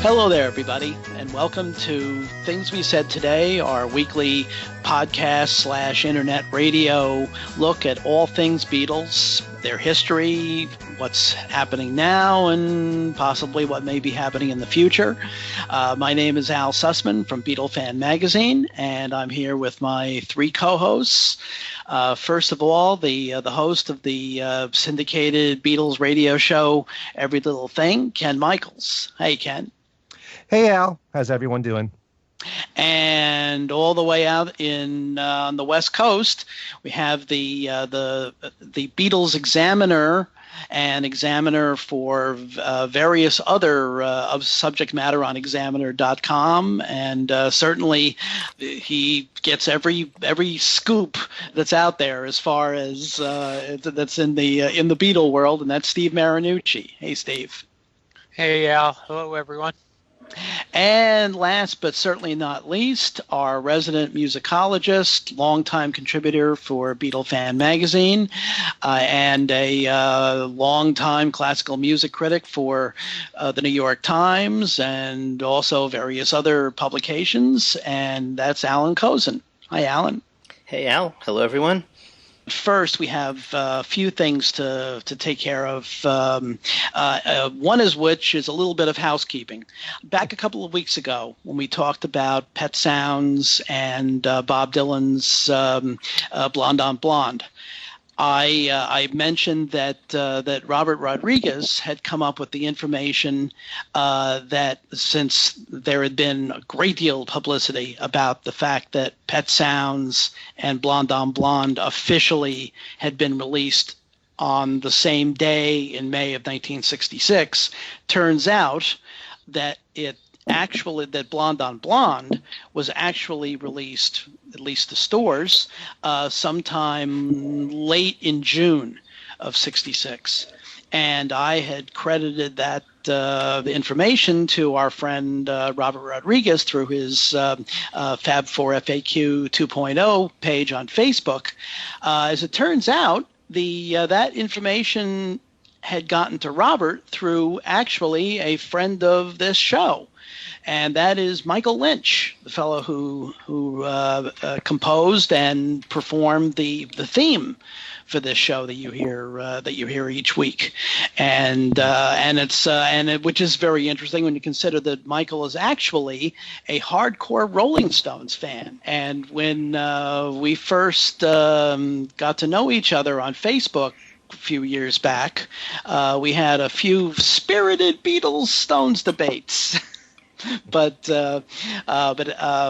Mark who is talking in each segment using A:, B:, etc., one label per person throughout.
A: Hello there, everybody, and welcome to Things We Said Today, our weekly podcast / internet radio look at all things Beatles, their history, what's happening now, and possibly what may be happening in the future. My name is Al Sussman from Beatle Fan Magazine, and I'm here with my three co-hosts. First of all, the host of the syndicated Beatles radio show, Every Little Thing, Ken Michaels. Hey, Ken.
B: Hey, Al. How's everyone doing?
A: And all the way out in on the West Coast, we have the Beatles Examiner and Examiner for various other of subject matter on Examiner.com, and certainly he gets every scoop that's out there as far as that's in the Beatle world, and that's Steve Marinucci. Hey, Steve.
C: Hey, Al. Hello, everyone.
A: And last but certainly not least, our resident musicologist, longtime contributor for Beatle Fan Magazine, and a longtime classical music critic for the New York Times and also various other publications, and that's Allan Kozin. Hi, Allan.
D: Hey, Al. Hello, everyone.
A: First, we have a few things to take care of. One is which is a little bit of housekeeping. Back a couple of weeks ago, when we talked about Pet Sounds and Bob Dylan's Blonde on Blonde, I mentioned that Robert Rodriguez had come up with the information that since there had been a great deal of publicity about the fact that Pet Sounds and Blonde on Blonde officially had been released on the same day in May of 1966, turns out that that Blonde on Blonde was actually released, at least to stores, sometime late in June of 66. And I had credited that the information to our friend Robert Rodriguez through his Fab 4 FAQ 2.0 page on Facebook. As it turns out, that information had gotten to Robert through actually a friend of this show. And that is Michael Lynch, the fellow who composed and performed the theme for this show that you hear each week, and which is very interesting when you consider that Michael is actually a hardcore Rolling Stones fan. And when we first got to know each other on Facebook a few years back, we had a few spirited Beatles Stones debates. But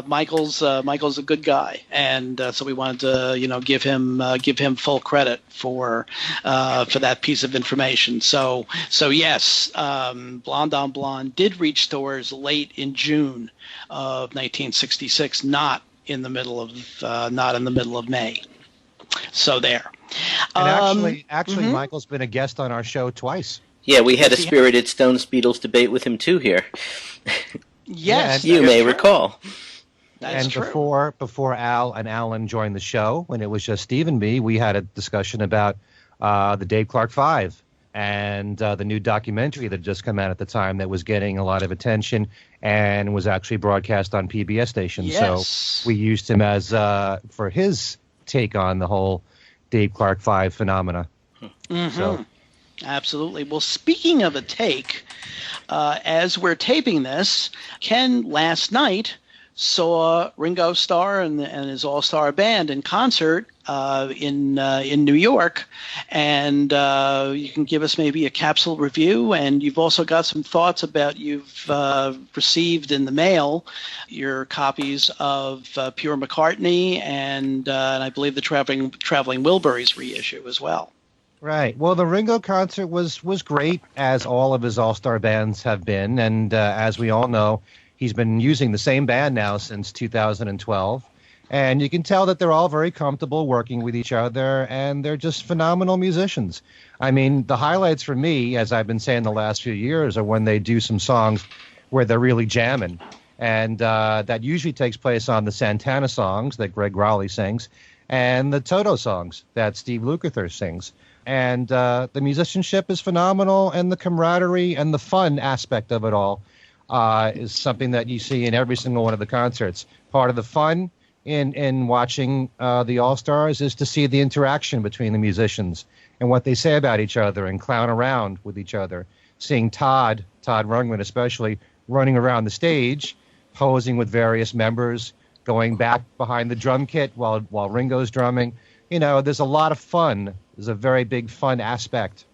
A: Michael's a good guy, and so we wanted to give him full credit for that piece of information. So yes, Blonde on Blonde did reach stores late in June of 1966, not in the middle of May. So there.
B: And actually, Michael's been a guest on our show twice.
D: Yeah, we had a spirited Stones Beatles debate with him too here.
A: Yes,
D: you may recall.
A: That's true.
B: Before Al and Allan joined the show, when it was just Steve and me, we had a discussion about the Dave Clark 5 and the new documentary that had just come out at the time that was getting a lot of attention and was actually broadcast on PBS stations.
A: Yes.
B: So we used him as for his take on the whole Dave Clark 5 phenomena.
A: Mm-hmm.
B: So.
A: Absolutely. Well, speaking of a take, as we're taping this, Ken last night saw Ringo Starr and his All-Starr Band in concert in New York, and you can give us maybe a capsule review, and you've also got some thoughts about you've received in the mail your copies of Pure McCartney and I believe the Traveling Wilburys reissue as well.
B: Right. Well, the Ringo concert was great, as all of his All-Star bands have been. And as we all know, he's been using the same band now since 2012. And you can tell that they're all very comfortable working with each other, and they're just phenomenal musicians. I mean, the highlights for me, as I've been saying the last few years, are when they do some songs where they're really jamming. And that usually takes place on the Santana songs that Greg Raleigh sings and the Toto songs that Steve Lukather sings. And the musicianship is phenomenal, and the camaraderie and the fun aspect of it all is something that you see in every single one of the concerts. Part of the fun in watching the All-Stars is to see the interaction between the musicians and what they say about each other and clown around with each other. Seeing Todd Rundgren especially, running around the stage, posing with various members, going back behind the drum kit while Ringo's drumming. There's a lot of fun. There's a very big fun aspect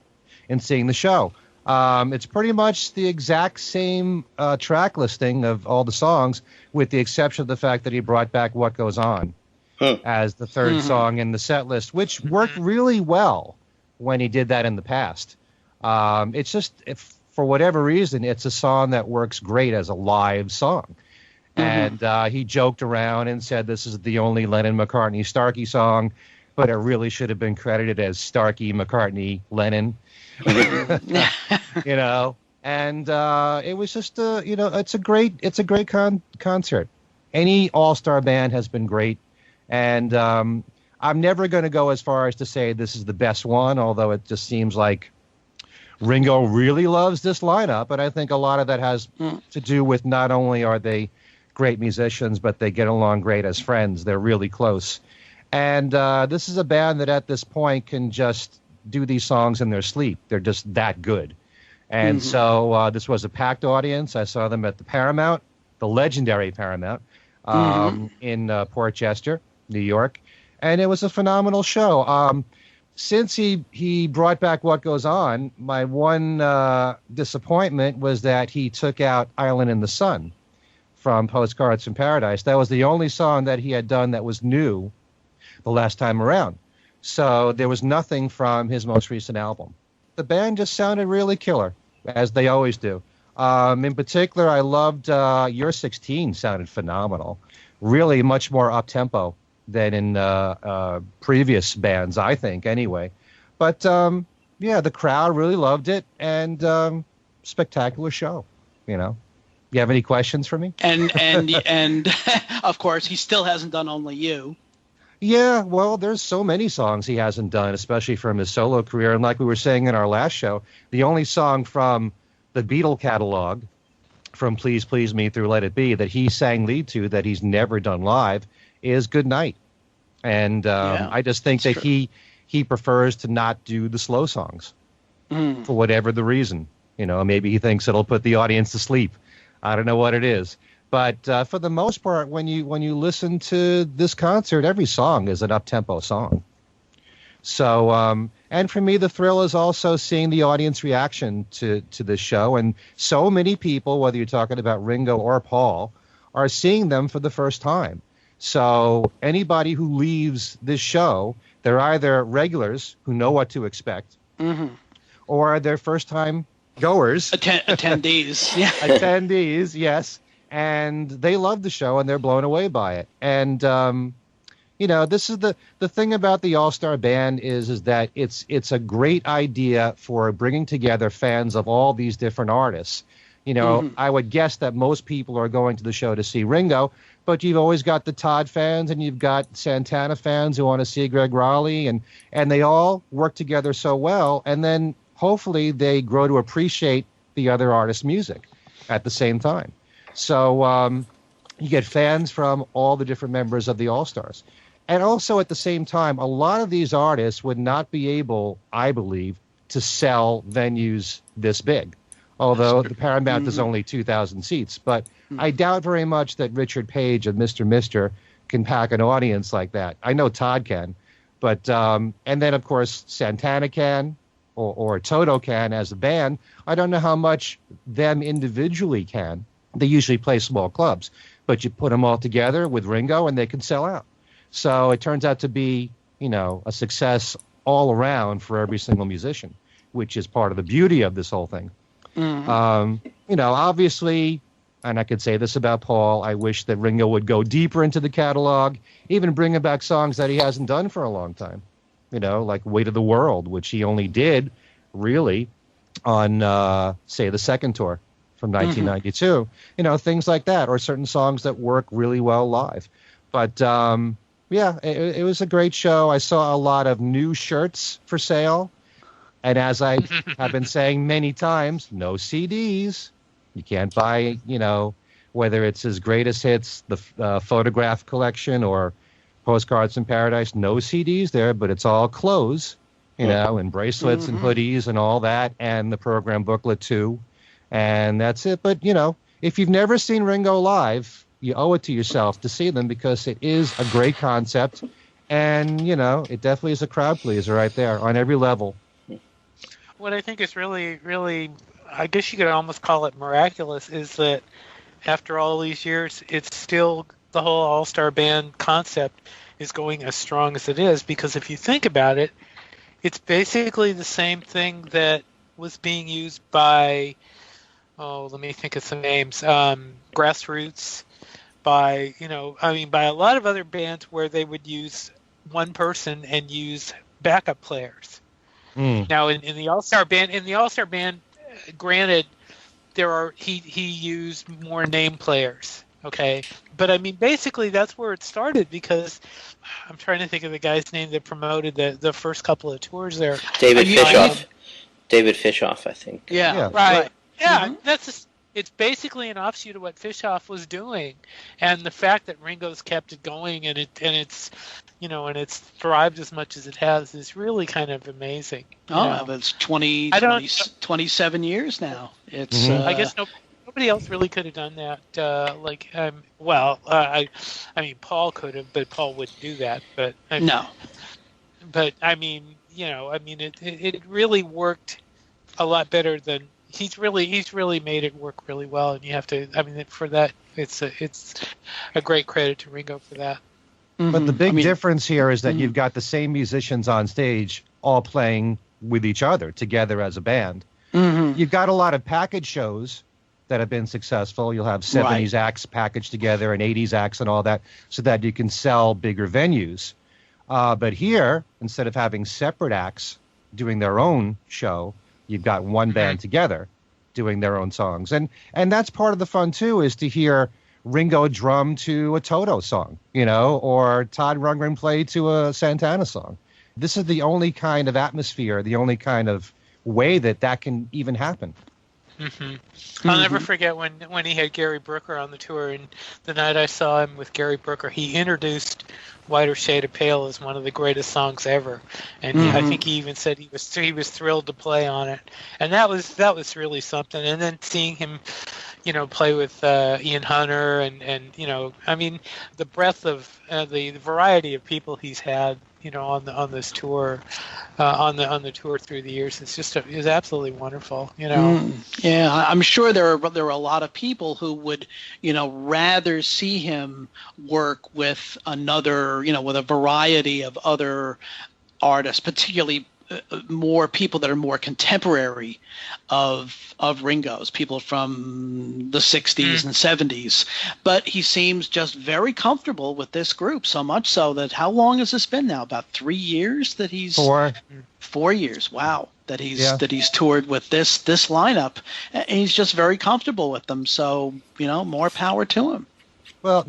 B: in seeing the show. It's pretty much the exact same track listing of all the songs, with the exception of the fact that he brought back What Goes On as the third song in the set list, which worked really well when he did that in the past. It's just, for whatever reason, it's a song that works great as a live song. And he joked around and said this is the only Lennon-McCartney-Starkey song, but it really should have been credited as Starkey-McCartney-Lennon. And it was just it's a great concert. Any All-Star Band has been great, and I'm never going to go as far as to say this is the best one, although it just seems like Ringo really loves this lineup, but I think a lot of that has to do with not only are they great musicians, but they get along great as friends. They're really close. And this is a band that at this point can just do these songs in their sleep. They're just that good. And so this was a packed audience. I saw them at the Paramount, the legendary Paramount, in Port Chester, New York. And it was a phenomenal show. Since he brought back What Goes On, my one disappointment was that he took out Island in the Sun from Postcards from Paradise. That was the only song that he had done that was new the last time around. So there was nothing from his most recent album. The band just sounded really killer, as they always do. In particular, I loved Your 16 sounded phenomenal. Really much more up-tempo than in previous bands, I think, anyway. But, the crowd really loved it, and spectacular show, You have any questions for me?
A: And of course, he still hasn't done Only You.
B: Yeah, well, there's so many songs he hasn't done, especially from his solo career. And like we were saying in our last show, the only song from the Beatles catalog, from Please Please Me through Let It Be, that he sang lead to that he's never done live is Good Night. And I just think that he prefers to not do the slow songs for whatever the reason. Maybe he thinks it'll put the audience to sleep. I don't know what it is. But for the most part, when you listen to this concert, every song is an up-tempo song. So, and for me, the thrill is also seeing the audience reaction to this show. And so many people, whether you're talking about Ringo or Paul, are seeing them for the first time. So anybody who leaves this show, they're either regulars who know what to expect, or they're first-time goers.
A: Attendees. Yeah.
B: Attendees, yes. And they love the show, and they're blown away by it. And, this is the thing about the All-Star Band is that it's a great idea for bringing together fans of all these different artists. I would guess that most people are going to the show to see Ringo, but you've always got the Todd fans, and you've got Santana fans who want to see Greg Raleigh, and they all work together so well, and then hopefully they grow to appreciate the other artists' music at the same time. So you get fans from all the different members of the All-Stars. And also at the same time, a lot of these artists would not be able, I believe, to sell venues this big. Although the Paramount is only 2,000 seats. But I doubt very much that Richard Page and Mr. Mister can pack an audience like that. I know Todd can. But and then, of course, Santana can, or Toto can as a band. I don't know how much them individually can. They usually play small clubs, but you put them all together with Ringo and they can sell out. So it turns out to be, a success all around for every single musician, which is part of the beauty of this whole thing. Obviously, and I could say this about Paul, I wish that Ringo would go deeper into the catalog, even bringing back songs that he hasn't done for a long time, like Weight of the World, which he only did really on, say, the second tour from 1992, things like that, or certain songs that work really well live. But, it was a great show. I saw a lot of new shirts for sale. And as I have been saying many times, no CDs. You can't buy, whether it's his greatest hits, the photograph collection, or Postcards from Paradise. No CDs there, but it's all clothes, and bracelets and hoodies and all that, and the program booklet too. And that's it. But, if you've never seen Ringo live, you owe it to yourself to see them, because it is a great concept. And, it definitely is a crowd pleaser right there on every level.
C: What I think is really, really, I guess you could almost call it miraculous, is that after all these years, it's still, the whole All-Starr Band concept is going as strong as it is. Because if you think about it, it's basically the same thing that was being used by, let me think of some names, Grassroots, by a lot of other bands where they would use one person and use backup players. Now in the All-Starr Band, granted, he used more name players, okay? But I mean, basically that's where it started, because I'm trying to think of the guy's name that promoted the first couple of tours there.
D: David Fishoff. David Fishoff, I think.
A: Yeah.
C: Right. Yeah, it's basically an offshoot of what Fishoff was doing, and the fact that Ringo's kept it going and it's thrived as much as it has is really kind of amazing.
A: It's 27 years now. It's
C: I guess nobody else really could have done that. I mean, Paul could have, but Paul wouldn't do that. But
A: no.
C: But I mean, it really worked a lot better than. He's really made it work really well, and you have to. I mean, for that, it's a great credit to Ringo for that.
B: But the big difference here is that you've got the same musicians on stage all playing with each other together as a band. You've got a lot of package shows that have been successful. You'll have 70s acts packaged together and 80s acts and all that, so that you can sell bigger venues. But here, instead of having separate acts doing their own show, you've got one band together doing their own songs. And that's part of the fun, too, is to hear Ringo drum to a Toto song, or Todd Rundgren play to a Santana song. This is the only kind of atmosphere, the only kind of way that can even happen.
C: I'll never forget when he had Gary Brooker on the tour, and the night I saw him with Gary Brooker, he introduced Whiter Shade of Pale as one of the greatest songs ever, and I think he even said he was thrilled to play on it, and that was really something. And then seeing him, play with Ian Hunter, and I mean, the breadth of the variety of people he's had, on this tour, on the tour through the years, is absolutely wonderful.
A: Yeah, I'm sure there are a lot of people who would, rather see him work with another, with a variety of other artists, particularly more people that are more contemporary of Ringo's, people from the 60s and 70s. But he seems just very comfortable with this group, so much so that, how long has this been now? About 3 years that he's... 4 years, wow, that he's toured with this lineup. And he's just very comfortable with them, so, more power to him.
B: Well,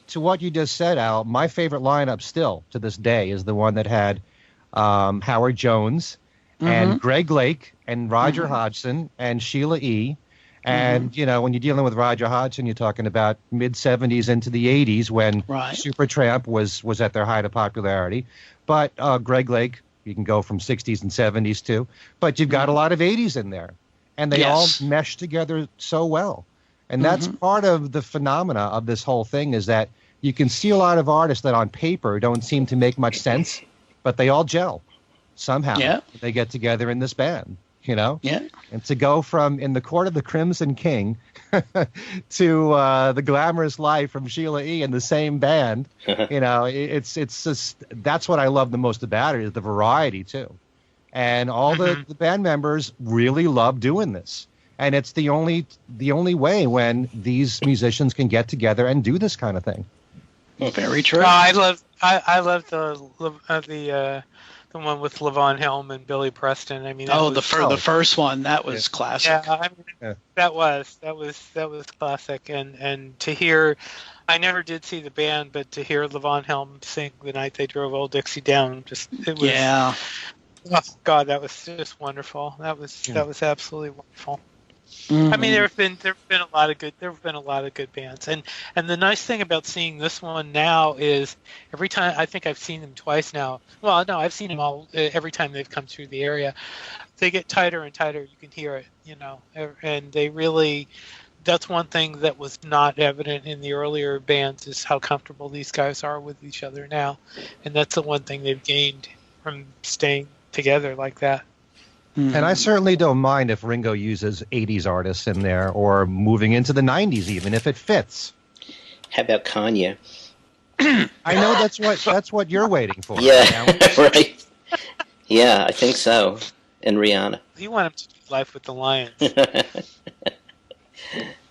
B: to what you just said, Al, my favorite lineup still to this day is the one that had Howard Jones and Greg Lake and Roger Hodgson and Sheila E. And, when you're dealing with Roger Hodgson, you're talking about mid-'70s into the '80s when Supertramp was at their height of popularity. But Greg Lake, you can go from '60s and '70s too. But you've got a lot of '80s in there. And they all mesh together so well. And that's part of the phenomena of this whole thing, is that you can see a lot of artists that on paper don't seem to make much sense, but they all gel somehow. Yeah. They get together in this band, Yeah. And to go from In the Court of the Crimson King to The Glamorous Life from Sheila E. in the same band, it's just, that's what I love the most about it, is the variety too. And all the band members really love doing this. And it's the only way when these musicians can get together and do this kind of thing.
A: Very true.
C: I love the one with Levon Helm and Billy Preston. I mean,
A: the first one, that was classic.
C: Yeah, that was classic. And to hear, I never did see the band, but to hear Levon Helm sing The Night They Drove Old Dixie Down, Oh God, that was just wonderful. That was absolutely wonderful. I mean, there've been a lot of good bands, and the nice thing about seeing this one now is every time, I think I've seen them twice now. Well, no, I've seen them all every time they've come through the area. They get tighter and tighter. You can hear it, and they really. That's one thing that was not evident in the earlier bands is how comfortable these guys are with each other now, and that's the one thing they've gained from staying together like that.
B: And I certainly don't mind if Ringo uses 80s artists in there or moving into the 90s even, if it fits.
D: How about Kanye?
B: I know that's what you're waiting for.
D: Yeah, right. Yeah, I think so. And Rihanna.
C: You want him to do Life with the Lions.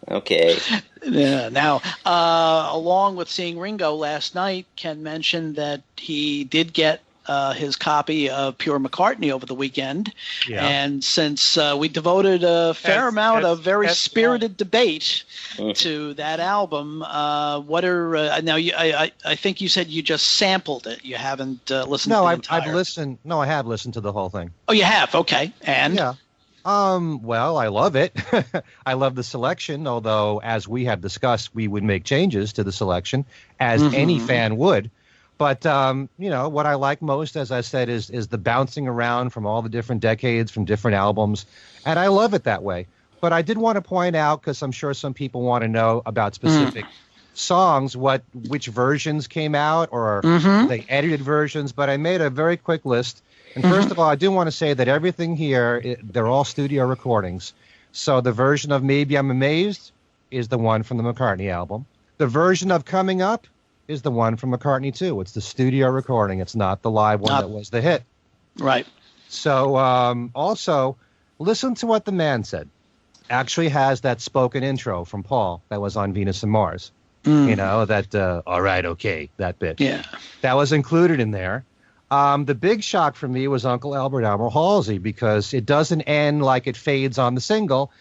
D: Okay.
A: Yeah. Now, along with seeing Ringo last night, Ken mentioned that he did get his copy of Pure McCartney over the weekend. Yeah. And since we devoted a fair amount of very spirited debate to that album, what are now? I think you said you just sampled it. You haven't listened to the entire.
B: I've listened. No, I have listened to the whole thing.
A: Oh, you have? Okay. And
B: yeah. Well, I love it. I love the selection, although, as we have discussed, we would make changes to the selection, as any fan would. But, what I like most, as I said, is the bouncing around from all the different decades, from different albums. And I love it that way. But I did want to point out, because I'm sure some people want to know about specific songs, which versions came out, or the edited versions. But I made a very quick list. And first of all, I do want to say that everything here, they're all studio recordings. So the version of Maybe I'm Amazed is the one from the McCartney album. The version of Coming Up is the one from McCartney 2. It's the studio recording. It's not the live one that was the hit.
A: Right.
B: So also, listen to what the man said. Actually has that spoken intro from Paul that was on Venus and Mars. That, all right, okay, that bit.
A: Yeah.
B: That was included in there. The big shock for me was Uncle Albert Elmer Halsey, because it doesn't end like it fades on the single.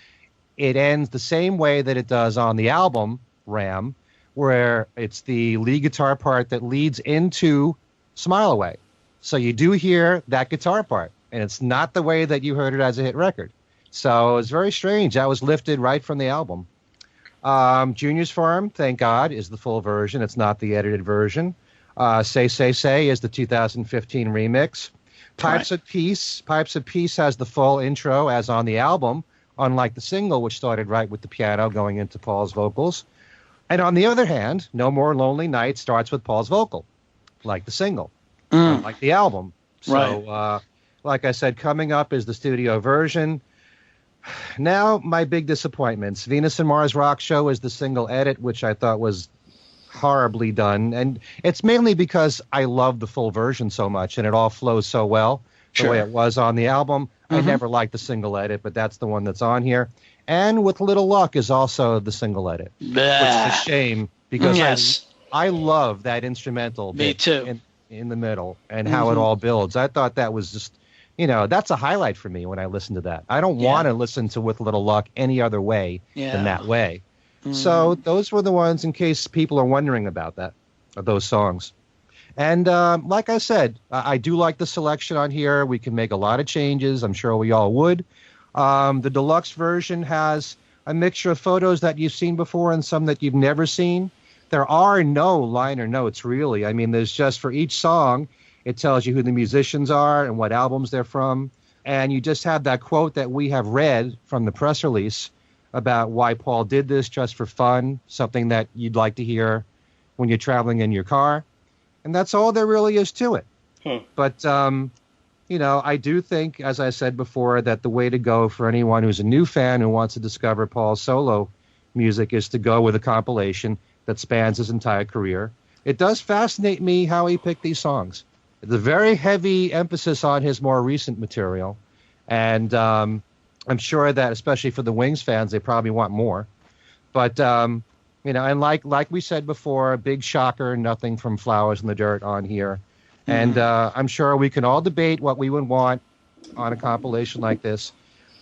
B: It ends the same way that it does on the album, Ram, where it's the lead guitar part that leads into Smile Away. So you do hear that guitar part, and it's not the way that you heard it as a hit record. So it's very strange. That was lifted right from the album. Junior's Farm, thank God, is the full version. It's not the edited version. Say is the 2015 remix. Pipes of Peace has the full intro as on the album, unlike the single, which started right with the piano going into Paul's vocals. And on the other hand, No More Lonely Nights starts with Paul's vocal, like the single, like the album. So, like I said, Coming Up is the studio version. Now, my big disappointments. Venus and Mars Rock Show is the single edit, which I thought was horribly done, and it's mainly because I love the full version so much, and it all flows so well the way it was on the album. I never liked the single edit, but that's the one that's on here. And With Little Luck is also the single edit, which is a shame, because I love that instrumental bit in the middle and how it all builds. I thought that was just, that's a highlight for me when I listen to that. I don't want to listen to With Little Luck any other way than that way. So those were the ones, in case people are wondering about that, those songs. And like I said, I do like the selection on here. We can make a lot of changes. I'm sure we all would. The deluxe version has a mixture of photos that you've seen before and some that you've never seen. There are no liner notes, really. I mean, there's just, for each song, it tells you who the musicians are and what albums they're from. And you just have that quote that we have read from the press release about why Paul did this, just for fun, something that you'd like to hear when you're traveling in your car. And that's all there really is to it. But, I do think, as I said before, that the way to go for anyone who's a new fan who wants to discover Paul's solo music is to go with a compilation that spans his entire career. It does fascinate me how he picked these songs. It's a very heavy emphasis on his more recent material. And I'm sure that, especially for the Wings fans, they probably want more. But, and like we said before, a big shocker, nothing from Flowers in the Dirt on here. And I'm sure we can all debate what we would want on a compilation like this.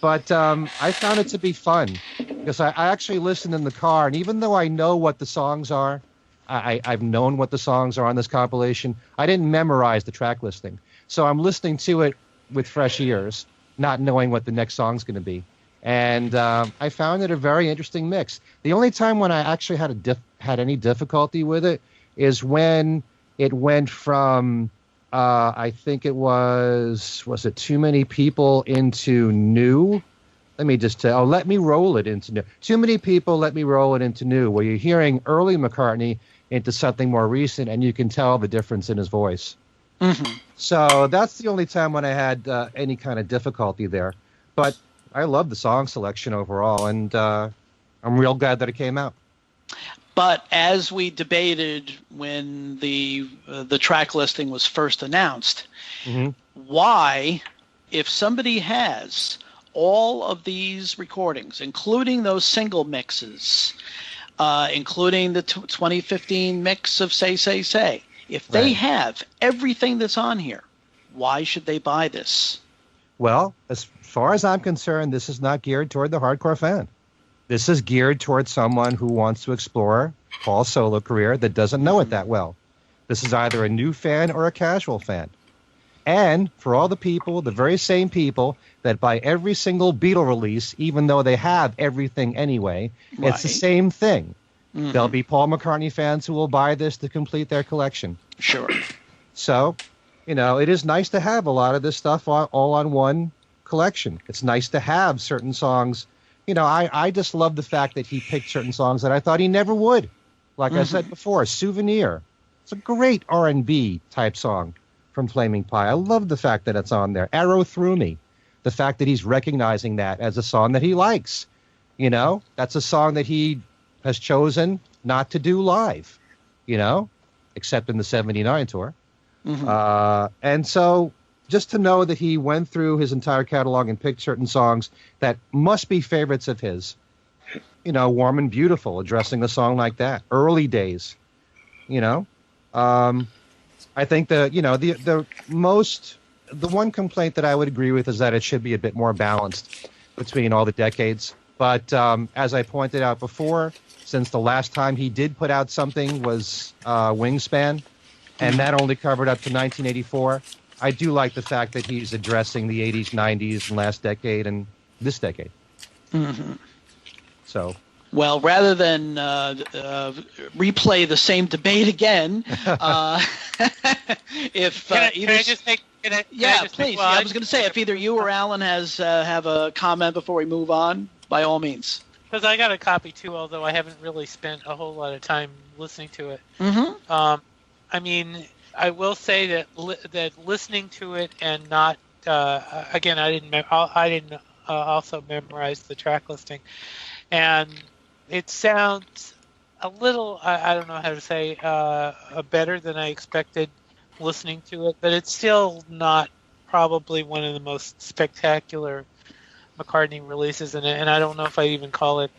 B: But I found it to be fun, because I actually listened in the car, and even though I know what the songs are, I've known what the songs are on this compilation, I didn't memorize the track listing. So I'm listening to it with fresh ears, not knowing what the next song's going to be. And I found it a very interesting mix. The only time when I actually had any difficulty with it is when it went from, I think it was it Too Many People into New? Let me just tell, Let Me Roll It into New. Too Many People, Let Me Roll It into New, where you're hearing early McCartney into something more recent, and you can tell the difference in his voice.
A: Mm-hmm.
B: So that's the only time when I had any kind of difficulty there. But I love the song selection overall, and I'm real glad that it came out.
A: But as we debated when the track listing was first announced, why, if somebody has all of these recordings, including those single mixes, including the 2015 mix of Say, Say, Say, if they have everything that's on here, why should they buy this?
B: Well, as far as I'm concerned, this is not geared toward the hardcore fan. This is geared toward someone who wants to explore Paul's solo career that doesn't know it that well. This is either a new fan or a casual fan. And for all the people, the very same people that buy every single Beatle release, even though they have everything anyway, it's the same thing. Mm-hmm. There'll be Paul McCartney fans who will buy this to complete their collection.
A: Sure.
B: So, it is nice to have a lot of this stuff all on one collection. It's nice to have certain songs. I just love the fact that he picked certain songs that I thought he never would. Like I said before, Souvenir. It's a great R&B type song from Flaming Pie. I love the fact that it's on there. Arrow Through Me. The fact that he's recognizing that as a song that he likes. That's a song that he has chosen not to do live, except in the 79 tour. Mm-hmm. And so just to know that he went through his entire catalog and picked certain songs that must be favorites of his, Warm and Beautiful, addressing a song like that, Early Days, I think the one complaint that I would agree with is that it should be a bit more balanced between all the decades. But as I pointed out before, since the last time he did put out something was Wingspan, and that only covered up to 1984, I do like the fact that he's addressing the 80s, 90s, and last decade and this decade.
A: Mm-hmm.
B: So.
A: Well, rather than replay the same debate again, if
C: can I just make?
A: Please. I was going to say, if either you or Allan have a comment before we move on, by all means.
C: Because I got a copy too, although I haven't really spent a whole lot of time listening to it.
A: Mm-hmm.
C: I mean, I will say that listening to it and not again, I didn't also memorize the track listing, and it sounds a little, I don't know how to say, better than I expected listening to it, but it's still not probably one of the most spectacular McCartney releases, and I don't know if I even call it,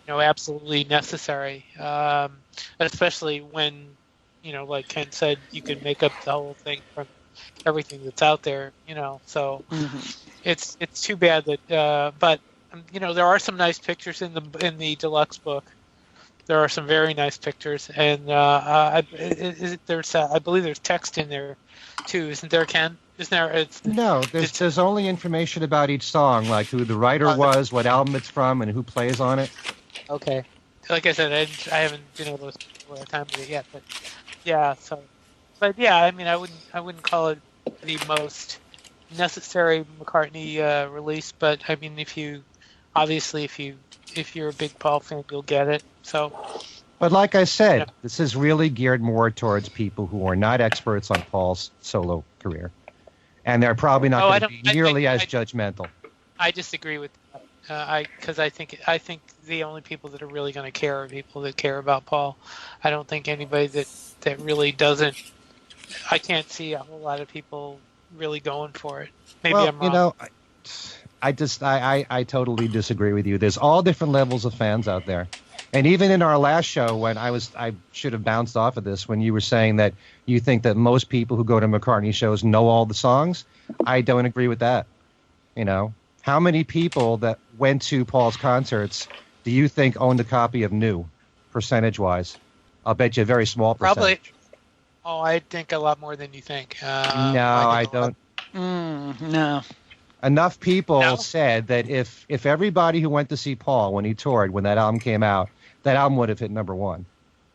C: absolutely necessary, especially when, like Ken said, you can make up the whole thing from everything that's out there, so it's too bad that, but there are some nice pictures in the deluxe book. There are some very nice pictures, and I believe there's text in there too, isn't there, Ken? Isn't there?
B: No, there's only information about each song, like who the writer was, what album it's from, and who plays on it.
C: Okay, like I said, I haven't been able to spend time with it yet, but yeah. But yeah, I mean, I wouldn't call it the most necessary McCartney release, but I mean, if you're a big Paul fan, you'll get it. So,
B: but like I said, this is really geared more towards people who are not experts on Paul's solo career, and they're probably not going to be nearly as judgmental.
C: I disagree with that. Because I think the only people that are really going to care are people that care about Paul. I don't think anybody that really doesn't. I can't see a whole lot of people really going for it. Maybe I'm wrong.
B: I totally disagree with you. There's all different levels of fans out there. And even in our last show, when I should have bounced off of this, when you were saying that you think that most people who go to McCartney shows know all the songs, I don't agree with that. How many people that went to Paul's concerts do you think owned a copy of New, percentage-wise? I'll bet you a very small percentage.
C: Probably. Oh, I think a lot more than you think.
B: No, I don't.
A: No.
B: enough people
C: No.
B: said that if everybody who went to see Paul when he toured, when that album came out, that album would have hit number one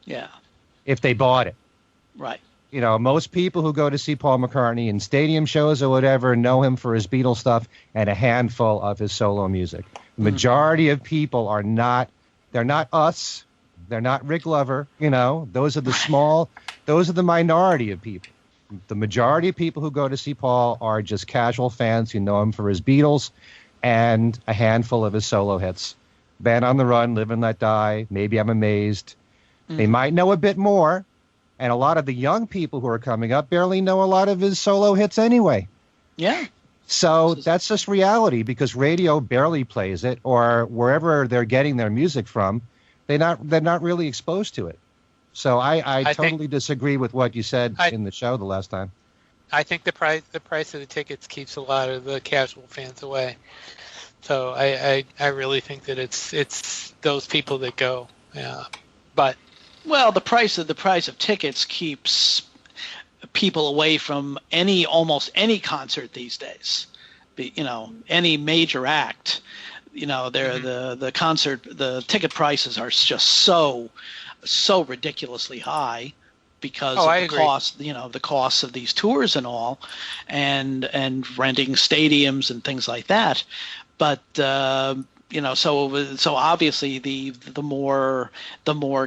A: Yeah.
B: if they bought it.
A: Right.
B: You know, most people who go to see Paul McCartney in stadium shows or whatever know him for his Beatles stuff and a handful of his solo music. The majority of people are not, they're not us. They're not Rick Lover. You know, those are the minority of people. The majority of people who go to see Paul are just casual fans who know him for his Beatles and a handful of his solo hits. Band on the Run, Live and Let Die, Maybe I'm Amazed. They might know a bit more, and a lot of the young people who are coming up barely know a lot of his solo hits anyway.
A: Yeah.
B: So that's just reality, because radio barely plays it, or wherever they're getting their music from, they're not really exposed to it. So I totally disagree with what you said in the show the last time.
C: I think the price of the tickets keeps a lot of the casual fans away. So I really think that it's those people that go. Yeah, but
A: Well, the price of tickets keeps people away from almost any concert these days. You know, any major act. You know, the ticket prices are just so ridiculously high because of the cost, you know, the costs of these tours and all, and renting stadiums and things like that. But you know, so obviously the more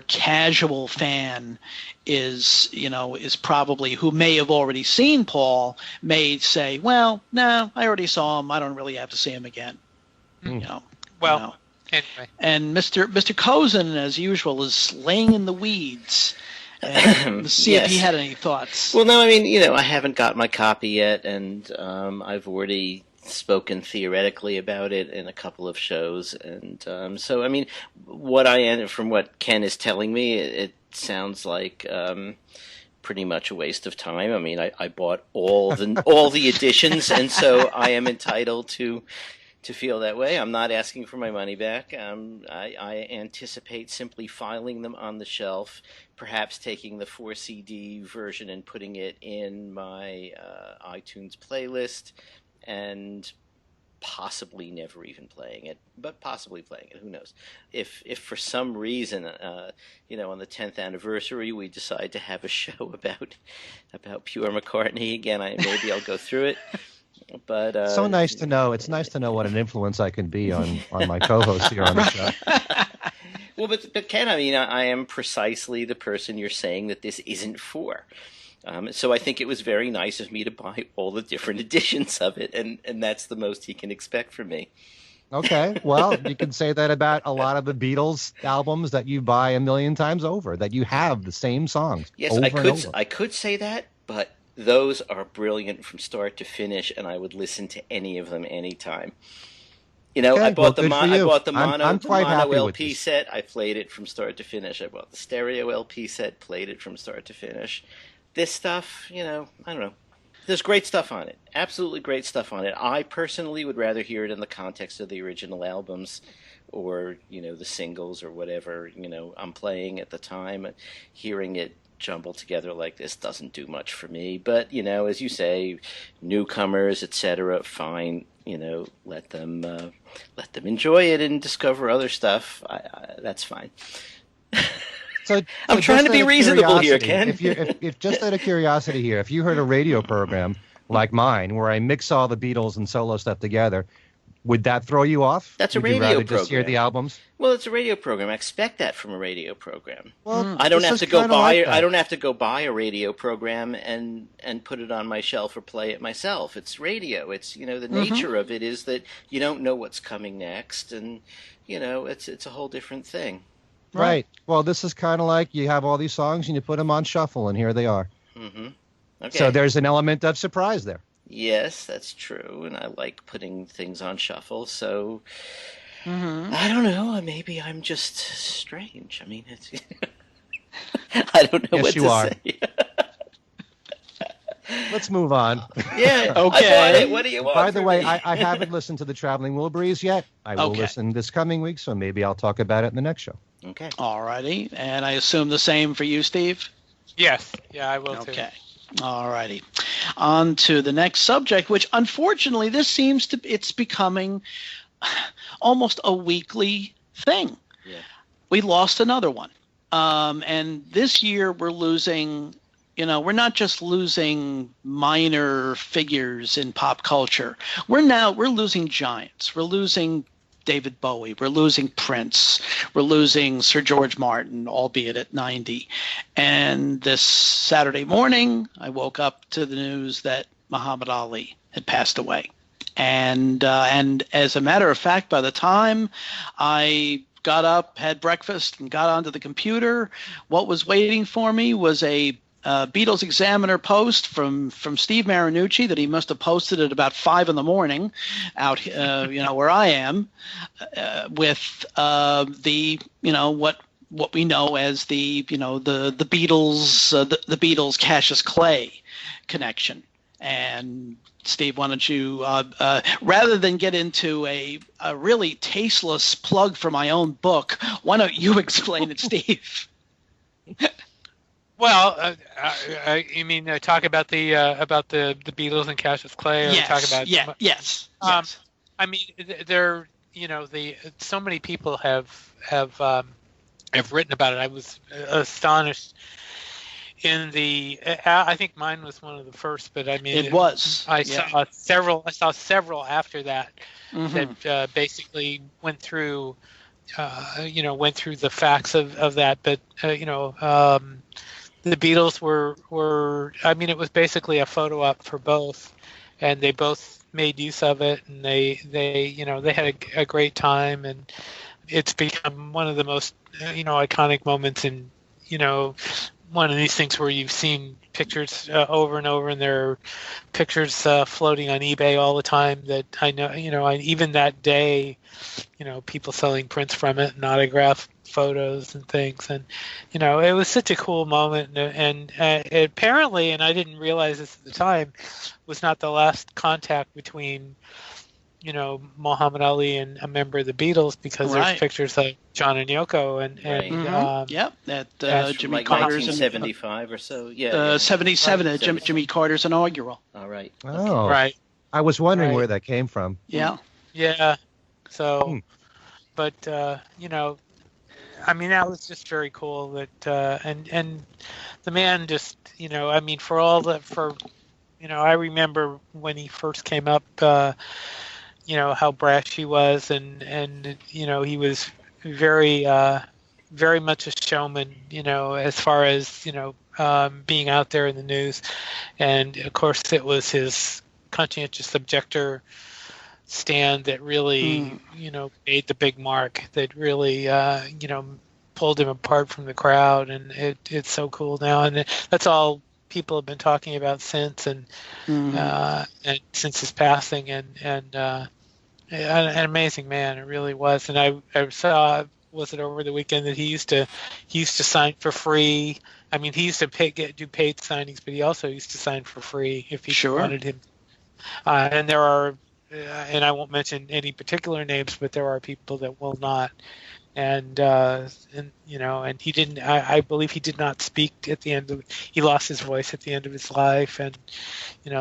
A: casual fan is probably, who may have already seen Paul, may say, well, no, I already saw him. I don't really have to see him again. You know.
C: Well.
A: You know.
C: Anyway.
A: And Mr. Cozen, as usual, is laying in the weeds. And see if he had any thoughts.
D: Well, no, I mean, you know, I haven't got my copy yet, and I've already spoken theoretically about it in a couple of shows, and so I mean, from what Ken is telling me, it sounds like pretty much a waste of time. I mean, I bought all the editions, and so I am entitled to feel that way. I'm not asking for my money back. I anticipate simply filing them on the shelf, perhaps taking the 4 CD version and putting it in my iTunes playlist, and possibly never even playing it, but possibly playing it. Who knows? If for some reason, you know, on the 10th anniversary, we decide to have a show about pure McCartney again, maybe I'll go through it. But
B: so nice to know. It's nice to know what an influence I can be on my co-host here on the show.
D: Well, but Ken, I mean, I am precisely the person you're saying that this isn't for. So I think it was very nice of me to buy all the different editions of it, and that's the most he can expect from me.
B: Okay, well, you can say that about a lot of the Beatles albums that you buy a million times over, that you have the same songs.
D: Yes,
B: over
D: I
B: and over.
D: I could say that, but those are brilliant from start to finish, and I would listen to any of them anytime. You know,
B: Okay,
D: I bought
B: well,
D: I bought the
B: I'm
D: mono
B: quite happy with
D: LP
B: this.
D: set. I played it from start to finish. I bought the stereo LP set, played it from start to finish. This stuff, you know, I don't know. There's great stuff on it. Absolutely great stuff on it. I personally would rather hear it in the context of the original albums, or, you know, the singles or whatever, you know, I'm playing at the time. Hearing it jumbled together like this doesn't do much for me. But, you know, as you say, newcomers, etc., fine. You know, let them enjoy it and discover other stuff. That's fine.
B: So
D: I'm trying to be reasonable here, Ken.
B: If just out of curiosity here, if you heard a radio program like mine where I mix all the Beatles and solo stuff together, would that throw you off?
D: That's a
B: Would you
D: radio
B: rather
D: program.
B: just hear the albums?
D: Well, it's a radio program. I expect that from a radio program.
B: Well,
D: I don't
B: this
D: have
B: is
D: to go
B: kinda
D: buy.
B: like that.
D: I don't have to go buy a radio program and put it on my shelf or play it myself. It's radio. It's, you know, the nature of it is that you don't know what's coming next, and, you know, it's a whole different thing.
B: Right. Well, this is kind of like you have all these songs and you put them on shuffle, and here they are.
D: Mm-hmm. Okay.
B: So there's an element of surprise there.
D: Yes, that's true, and I like putting things on shuffle. So I don't know. Maybe I'm just strange. I mean, it's I don't know
B: Yes,
D: what
B: you
D: to
B: are.
D: say.
B: Let's move on.
D: Yeah.
A: Okay.
D: I bought it. What do you want?
B: By the
D: from
B: way,
D: me?
B: I haven't listened to the Traveling Wilburys yet. I will
A: Okay.
B: listen this coming week, so maybe I'll talk about it in the next show.
D: Okay.
A: All righty. And I assume the same for you, Steve?
C: yes, yeah, I will too.
A: Okay. All righty. on to the next subject, which unfortunately it's becoming almost a weekly thing.
D: Yeah.
A: We lost another one. And this year we're losing, we're not just losing minor figures in pop culture. We're losing giants. We're losing David Bowie. We're losing Prince. We're losing Sir George Martin, albeit at 90. And this Saturday morning, I woke up to the news that Muhammad Ali had passed away. And as a matter of fact, by the time I got up, had breakfast, and got onto the computer, what was waiting for me was a Beatles Examiner post from Steve Marinucci that he must have posted at about 5 a.m. out, where I am, with the what we know as the Beatles, the Beatles Cassius Clay connection. And Steve, why don't you, rather than get into a really tasteless plug for my own book, why don't you explain it, Steve?
C: Well, you mean talk about the Beatles and Cassius Clay, or
A: yes,
C: talk about
A: yes.
C: I mean, they're so many people have written about it. I was astonished. I think mine was one of the first, but I mean,
A: it was.
C: I saw several. I saw several after that that basically went through the facts of that. But the Beatles were. I mean, it was basically a photo op for both, and they both made use of it, and they had a great time, and it's become one of the most iconic moments in one of these things where you've seen pictures over and over, and there are pictures floating on eBay all the time that I know, even that day, people selling prints from it and autograph photos and things. And, it was such a cool moment. And it apparently, and I didn't realize this at the time, was not the last contact between Muhammad Ali and a member of the Beatles, because there's pictures of John and Yoko and
A: that Jimmy
D: like
A: Carter's
D: 1975 or so.
A: 77 at Jimmy Carter's inaugural.
D: All right.
B: Oh,
C: right.
B: I was wondering where that came from.
A: Yeah.
C: So, but I mean, that was just very cool. That and the man just I remember when he first came up. How brash he was, and he was very very much a showman, as far as being out there in the news. And of course it was his conscientious objector stand that really made the big mark, that really pulled him apart from the crowd. And it's so cool now, and that's all people have been talking about since, and since his passing, and an amazing man, it really was. And I saw, was it over the weekend, that he used to sign for free. I mean, he used to do paid signings, but he also used to sign for free if he wanted him. And there are, and I won't mention any particular names, but there are people that will not. And and he didn't. I believe he did not speak at the end of. He lost his voice at the end of his life, and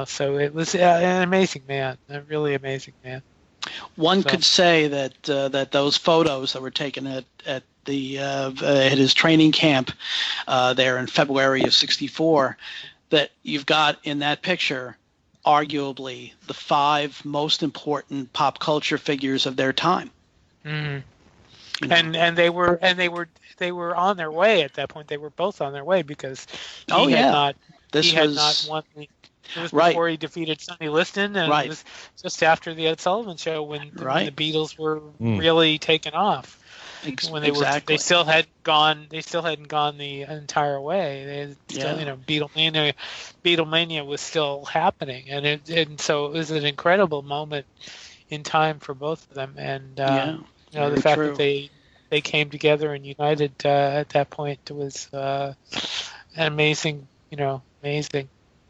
C: so it was an amazing man, a really amazing man.
A: One could say that those photos that were taken at his training camp there in February of '64, that you've got in that picture, arguably the 5 most important pop culture figures of their time.
C: Mm-hmm. And they were on their way at that point. They were both on their way, because he had not won. It was before he defeated Sonny Liston, and it was just after the Ed Sullivan Show when the Beatles were really taken off. When they still hadn't gone the entire way. They still, Beatlemania was still happening, and so it was an incredible moment in time for both of them. And the fact that they came together and united at that point was amazing. Amazing.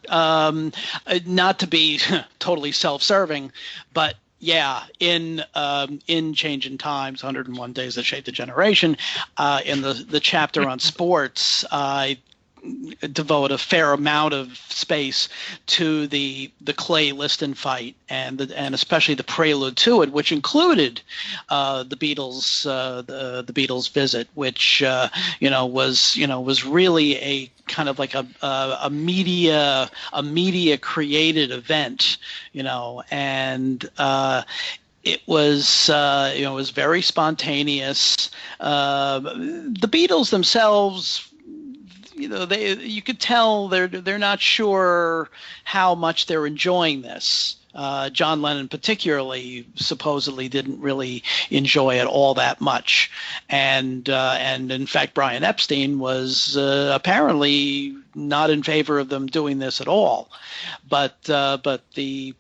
A: Not to be totally self-serving, but in Changing Times, 101 Days That Shaped a Generation, in the chapter on sports, I devote a fair amount of space to the Clay Liston fight and especially the prelude to it, which included the Beatles visit, which was really a kind of like a media created event, and it was it was very spontaneous. The Beatles themselves, you could tell they're not sure how much they're enjoying this. John Lennon particularly supposedly didn't really enjoy it all that much, and in fact Brian Epstein was apparently not in favor of them doing this at all. But the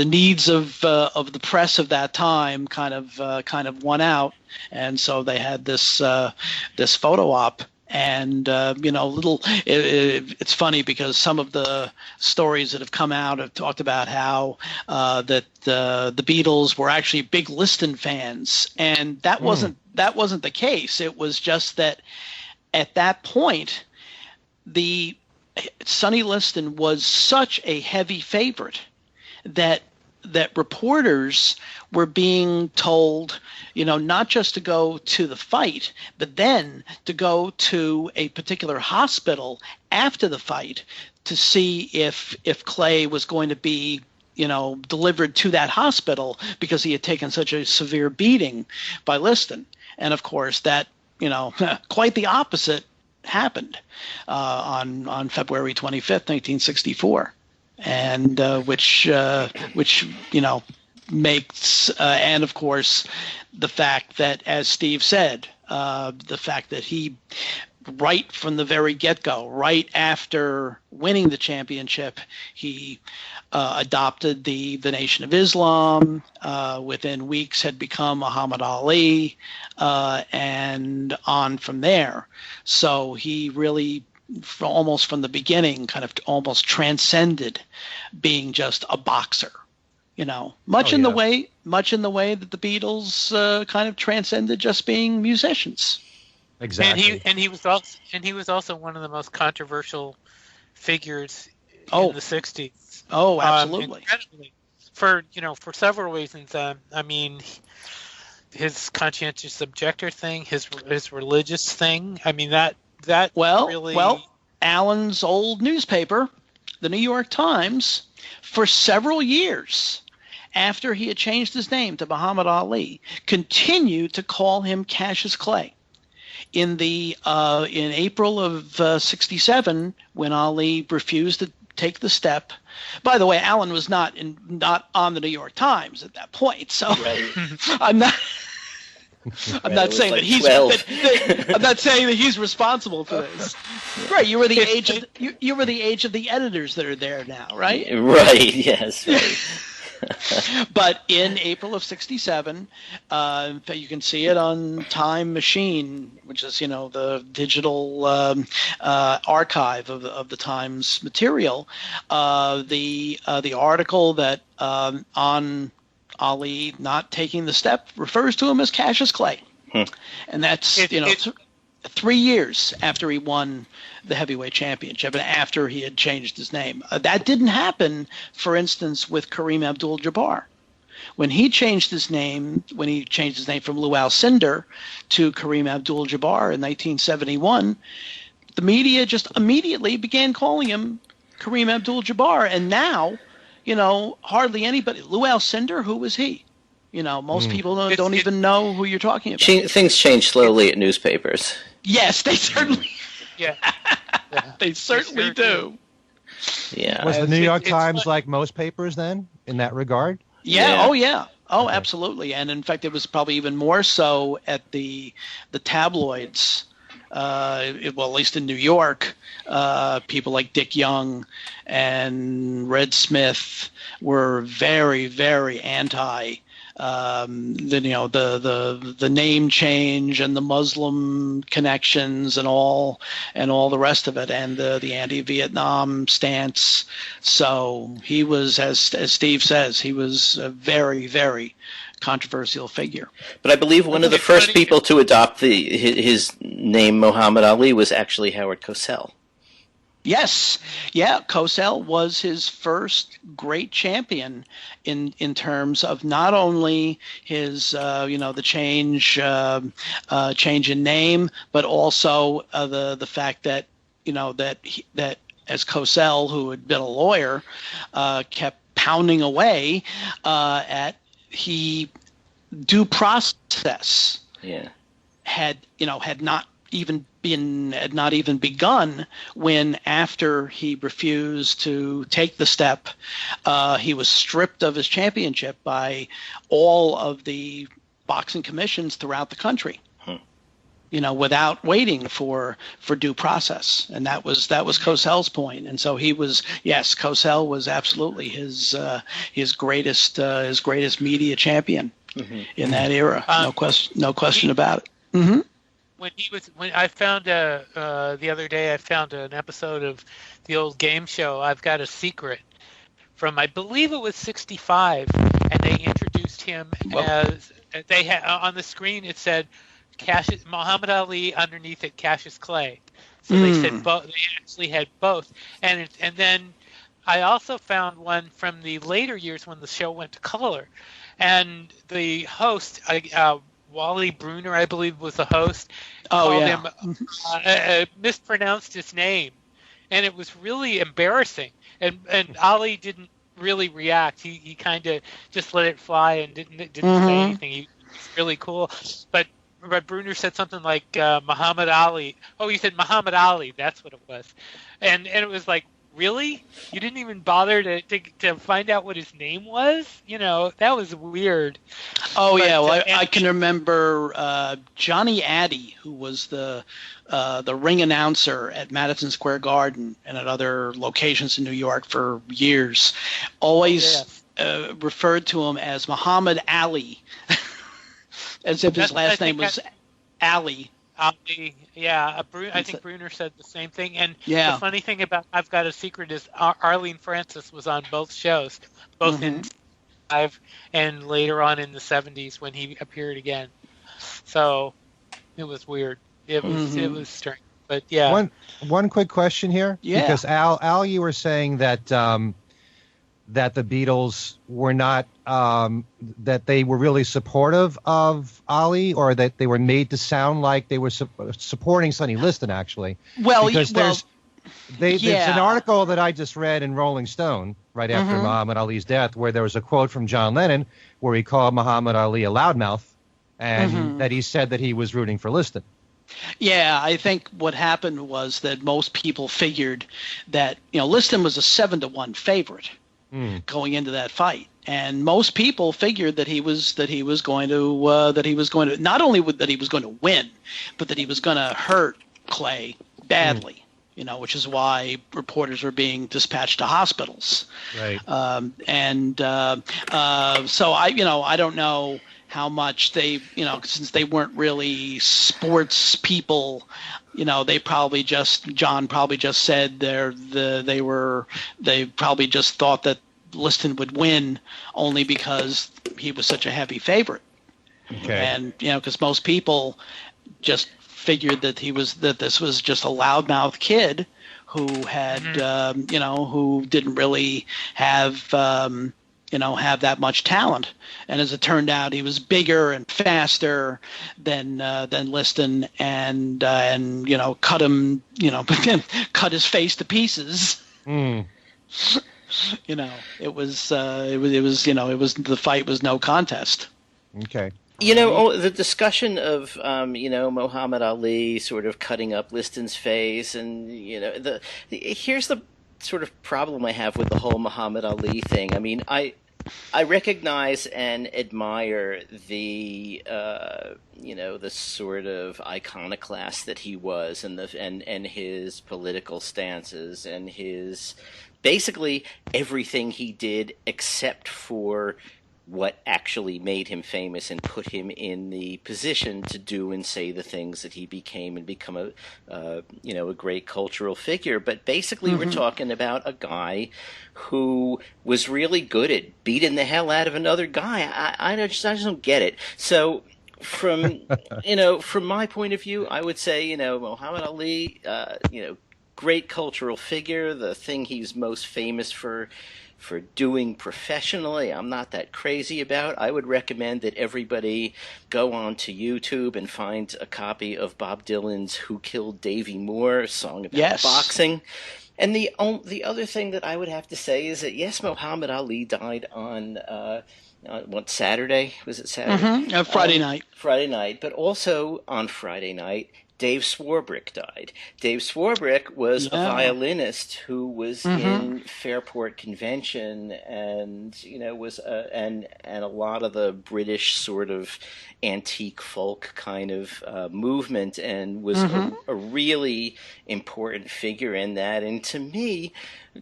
A: needs of the press of that time kind of won out, and so they had this photo op. And it's funny because some of the stories that have come out have talked about how that the Beatles were actually big Liston fans, and that wasn't the case. It was just that at that point, the Sonny Liston was such a heavy favorite that reporters were being told, not just to go to the fight, but then to go to a particular hospital after the fight to see if Clay was going to be, delivered to that hospital because he had taken such a severe beating by Liston. And of course that, quite the opposite happened on February 25th, 1964. And which makes and of course the fact that, as Steve said, the fact that he, right from the very get-go, right after winning the championship, he adopted the Nation of Islam. Within weeks, had become Muhammad Ali, and on from there. So he really, almost from the beginning, kind of almost transcended being just a boxer, much in the way that the Beatles kind of transcended just being musicians.
B: Exactly.
C: And he was also one of the most controversial figures in the 60s.
A: Oh, absolutely.
C: For several reasons. His conscientious objector thing, his religious thing.
A: Allan's old newspaper, the New York Times, for several years after he had changed his name to Muhammad Ali, continued to call him Cassius Clay. In April of '67, when Ali refused to take the step. By the way, Allan was not on the New York Times at that point, so right. I'm not saying that he's. I'm not saying that he's responsible for this. Right, you were the age of the editors that are there now, right?
D: Right. Yes. Right.
A: But in April of '67, you can see it on Time Machine, which is the digital archive of the Times material. The article that on Ali not taking the step refers to him as Cassius Clay, and that's 3 years after he won the heavyweight championship and after he had changed his name. That didn't happen, for instance, with Kareem Abdul-Jabbar. When he changed his name from Lou Alcindor to Kareem Abdul-Jabbar in 1971, the media just immediately began calling him Kareem Abdul-Jabbar. And now, hardly anybody. Lou Alcindor, who was he? Most people don't even know who you're talking about.
D: Things change slowly at newspapers.
A: Yes, they certainly.
C: Yeah.
A: They certainly do.
D: Yeah.
B: Was the New York Times like most papers then, in that regard?
A: Yeah. Oh, yeah. Oh, okay. Absolutely. And in fact, it was probably even more so at the tabloids. At least in New York, people like Dick Young and Red Smith were very, very anti the name change and the Muslim connections and all the rest of it, and the anti-Vietnam stance. So he was, as Steve says, he was very, very controversial figure.
D: But I believe one of the first people to adopt his name Muhammad Ali was actually Howard Cosell.
A: Yes, yeah, Cosell was his first great champion in terms of not only his the change in name, but also the fact that that as Cosell, who had been a lawyer, kept pounding away at due process.
D: Yeah,
A: had not even begun when, after he refused to take the step, he was stripped of his championship by all of the boxing commissions throughout the country. Without waiting for due process, and that was Cosell's point. And so Cosell was absolutely his greatest media champion in that era. No question about it. Mm-hmm.
C: When I found the other day, I found an episode of the old game show I've Got a Secret from, I believe it was '65, and they introduced him as they had on the screen. It said Muhammad Ali, underneath it Cassius Clay. So they said both. They actually had both, and then I also found one from the later years when the show went to color, and the host, Wally Bruner, I believe, was the host. Called him, mispronounced his name, and it was really embarrassing. And Ali didn't really react. He kind of just let it fly and didn't say anything. He was really cool. But Bruner said something like Muhammad Ali. Oh, he said Muhammad Ali. That's what it was. And it was like, really? You didn't even bother to find out what his name was? That was weird.
A: Oh, but, yeah. Well, I can remember Johnny Addy, who was the ring announcer at Madison Square Garden and at other locations in New York for years, always referred to him as Muhammad Ali, as if his last name was Ali.
C: Ali, yeah. I think Bruner said the same thing. And the funny thing about I've Got a Secret is Arlene Francis was on both shows, both in '5 and later on in the '70s when he appeared again. So it was weird. It was strange. But yeah.
B: One quick question here.
A: Yeah.
B: Because Al, you were saying that that the Beatles were not that they were really supportive of Ali, or that they were made to sound like they were supporting Sonny Liston, actually.
A: Well,
B: because there's an article that I just read in Rolling Stone right after Muhammad Ali's death, where there was a quote from John Lennon where he called Muhammad Ali a loudmouth, and that he said that he was rooting for Liston.
A: Yeah, I think what happened was that most people figured that Liston was a 7-1 favorite going into that fight, and most people figured that he was going to not only that he was going to win, but that he was going to hurt Clay badly. Which is why reporters were being dispatched to hospitals. Right. So I don't know how much they, since they weren't really sports people, John probably just said they probably just thought that Liston would win only because he was such a heavy favorite. Okay. And because most people just figured that this was just a loudmouth kid who had who didn't really have have that much talent, and as it turned out, he was bigger and faster than Liston, and cut him cut his face to pieces. It was the fight was no contest.
B: Okay.
D: The discussion of Muhammad Ali sort of cutting up Liston's face, and here's the sort of problem I have with the whole Muhammad Ali thing. I mean, I recognize and admire the the sort of iconoclast that he was, and his political stances, and his basically everything he did except for what actually made him famous and put him in the position to do and say the things that he became and become a great cultural figure. But basically, we're talking about a guy who was really good at beating the hell out of another guy. I just don't get it. So from from my point of view, I would say Muhammad Ali, great cultural figure. The thing he's most famous for doing professionally, I'm not that crazy about. I would recommend that everybody go on to YouTube and find a copy of Bob Dylan's "Who Killed Davy Moore," a song about boxing. And the other thing that I would have to say is that yes, Muhammad Ali died on what, Saturday? Was it Saturday?
A: Friday night.
D: Friday night, but also on Friday night, Dave Swarbrick died. Dave Swarbrick was a violinist who was in Fairport Convention, and was and a lot of the British sort of antique folk kind of movement, and was a really important figure in that. And to me,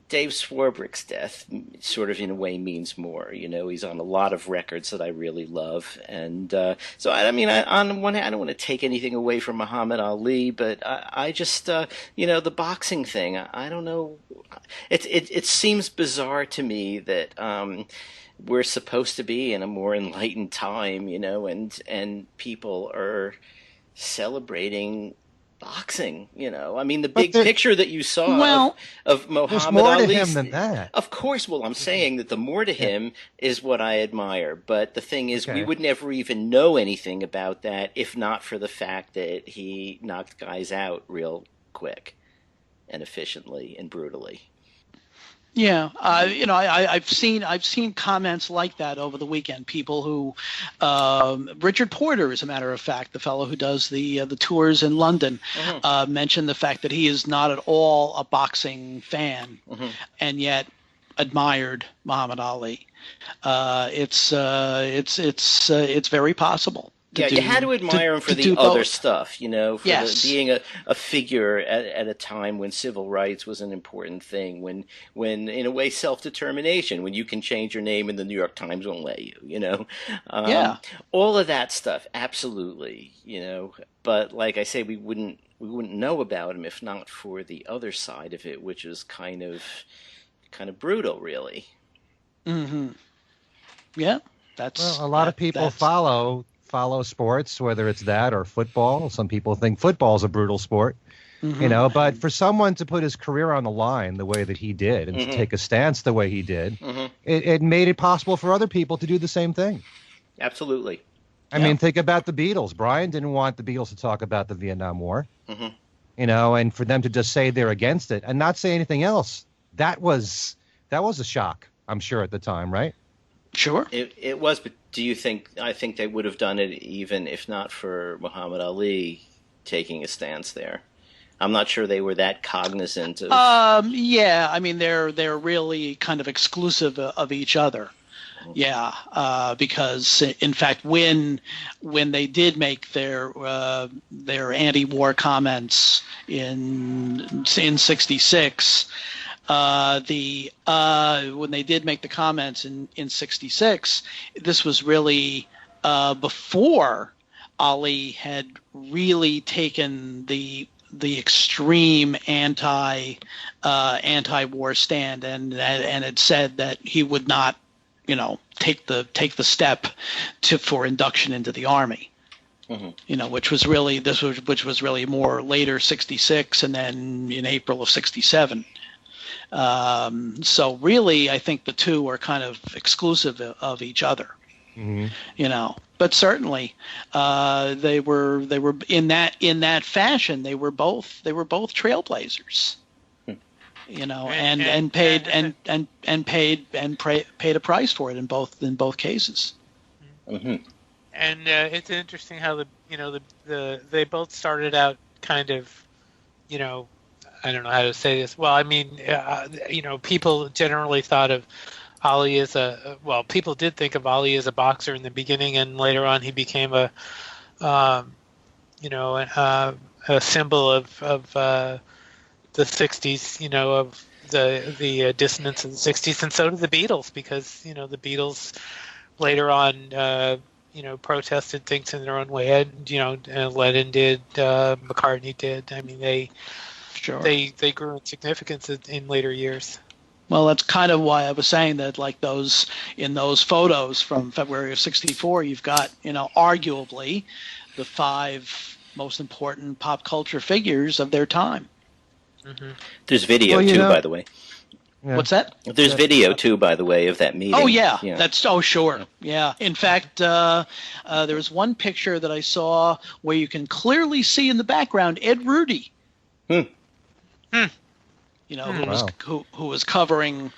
D: Dave Swarbrick's death sort of in a way means more. He's on a lot of records that I really love. And so, on one hand, I don't want to take anything away from Muhammad Ali, but I just, the boxing thing, I don't know. It seems bizarre to me that we're supposed to be in a more enlightened time, and people are celebrating boxing, the big picture that you saw of Muhammad Ali.
B: There's more to him than that.
D: Of course. Well, I'm saying that the more to him is what I admire. But the thing is, we would never even know anything about that if not for the fact that he knocked guys out real quick and efficiently and brutally.
A: Yeah, I've seen comments like that over the weekend. People who, Richard Porter, as a matter of fact, the fellow who does the tours in London, mentioned the fact that he is not at all a boxing fan, and yet admired Muhammad Ali. It's very possible.
D: You had to admire him for the other stuff, for being a figure at a time when civil rights was an important thing, when in a way self-determination, when you can change your name and the New York Times won't let you, all of that stuff, absolutely, but like I say, we wouldn't know about him if not for the other side of it, which is kind of brutal, really.
A: Yeah, that's
B: a lot of people follow sports, whether it's that or football. Some people think football is a brutal sport, but for someone to put his career on the line the way that he did and to take a stance the way he did, it made it possible for other people to do the same thing.
D: Absolutely.
B: I mean, think about the Beatles. Brian didn't want the Beatles to talk about the Vietnam War, and for them to just say they're against it and not say anything else. That was a shock, I'm sure, at the time, right?
A: Sure.
D: It was, but I think they would have done it even if not for Muhammad Ali taking a stance there. I'm not sure they were that cognizant of... they're really kind of exclusive of each other. Yeah, because in fact, when they did make their anti-war comments in '66, when they did make the comments in '66, this was really before Ali had really taken the extreme anti-war stand and had said that he would not, take the step for induction into the army. Which was really more later '66 and then in April of '67. So really, I think the two are kind of exclusive of each other. But certainly, they were in that fashion. They were both trailblazers. And paid a price for it in both cases.
C: And it's interesting how they both started out kind of, I don't know how to say this. Well, I mean, people generally thought of Ali as people did think of Ali as a boxer in the beginning, and later on he became a symbol of the '60s, of the dissonance of the '60s, and so did the Beatles, because the Beatles later on, protested things in their own way. Lennon did, McCartney did. I mean, they grew in significance in later years.
A: Well, that's kind of why I was saying that, like in those photos from February of '64, you've got, arguably the 5 most important pop culture figures of their time.
C: Mm-hmm.
D: There's video too, by the way.
A: Yeah. What's that?
D: There's video too, by the way, of that meeting.
A: Oh yeah, sure. Yeah. In fact, there was one picture that I saw where you can clearly see in the background Ed Rudy. Who was covering,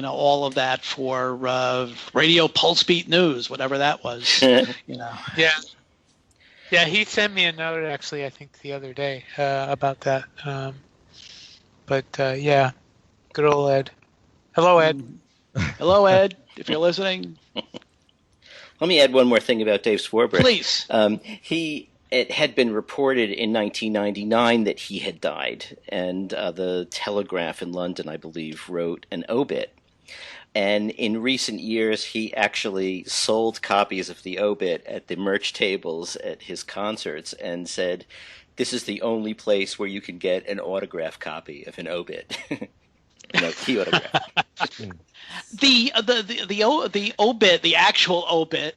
A: all of that for Radio Pulse Beat News, whatever that was.
C: Yeah, he sent me a note actually, I think the other day about that. Yeah, good old Ed. Hello, Ed.
A: Hello, Ed. If you're listening.
D: Let me add one more thing about Dave Swarbrick.
A: Please.
D: It had been reported in 1999 that he had died, and the Telegraph in London, I believe, wrote an obit. And in recent years, he actually sold copies of the obit at the merch tables at his concerts and said, "This is the only place where you can get an autograph copy of an obit." Key autograph.
A: The obit, the actual obit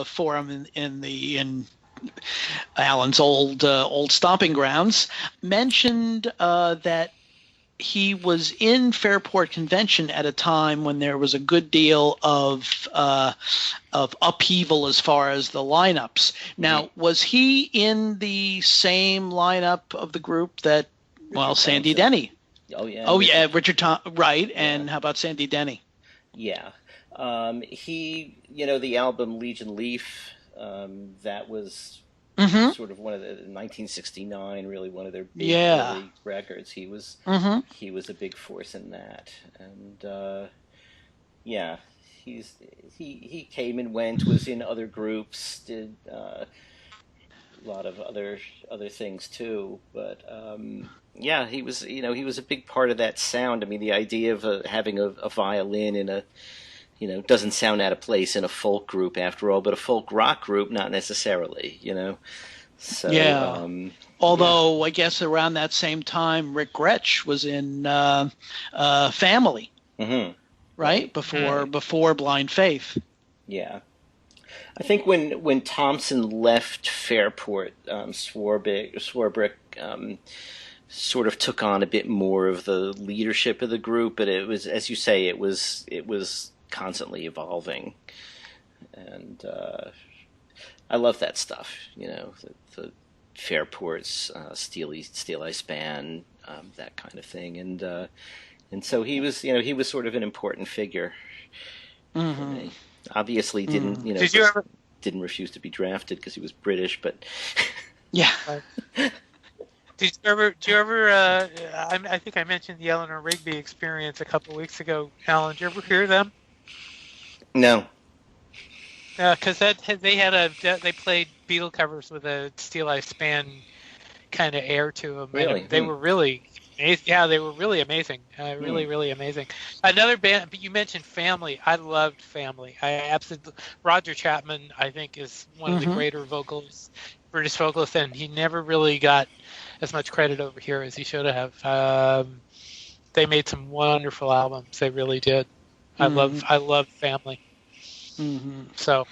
A: for him in Allan's old stomping grounds, mentioned that he was in Fairport Convention at a time when there was a good deal of upheaval as far as the lineups. Now, was he in the same lineup of the group that, Sandy Denny?
D: Oh yeah.
A: Oh yeah, Richard right. And how about Sandy Denny?
D: Yeah, he, the album Legion Leaf, that was sort of one of the 1969, really one of their big early records. He was a big force in that, and he came and went, was in other groups, did a lot of other things too, but he was a big part of that sound. I mean, the idea of having a violin in a doesn't sound out of place in a folk group after all, but a folk rock group, not necessarily, So,
A: although I guess around that same time, Rick Gretsch was in Family, right? Before Blind Faith.
D: Yeah. I think when Thompson left Fairport, Swarbrick sort of took on a bit more of the leadership of the group, but it was, as you say, it was constantly evolving, and I love that stuff. The Fairport's Steel Ice Band, that kind of thing, and so he was sort of an important figure.
C: Mm-hmm.
D: Obviously, didn't didn't refuse to be drafted because he was British, but
A: yeah.
C: Do you ever? I think I mentioned the Eleanor Rigby experience a couple of weeks ago. Alan, did you ever hear them?
D: No.
C: Because they played Beatle covers with a Steel Ice Band kind of air to them.
D: Really?
C: They were really amazing. Yeah, they were really amazing. Really amazing. Another band, but you mentioned Family. I loved Family. Roger Chapman, I think, is one of the greater British vocalists, and he never really got as much credit over here as he should have. They made some wonderful albums. They really did. I love Family. So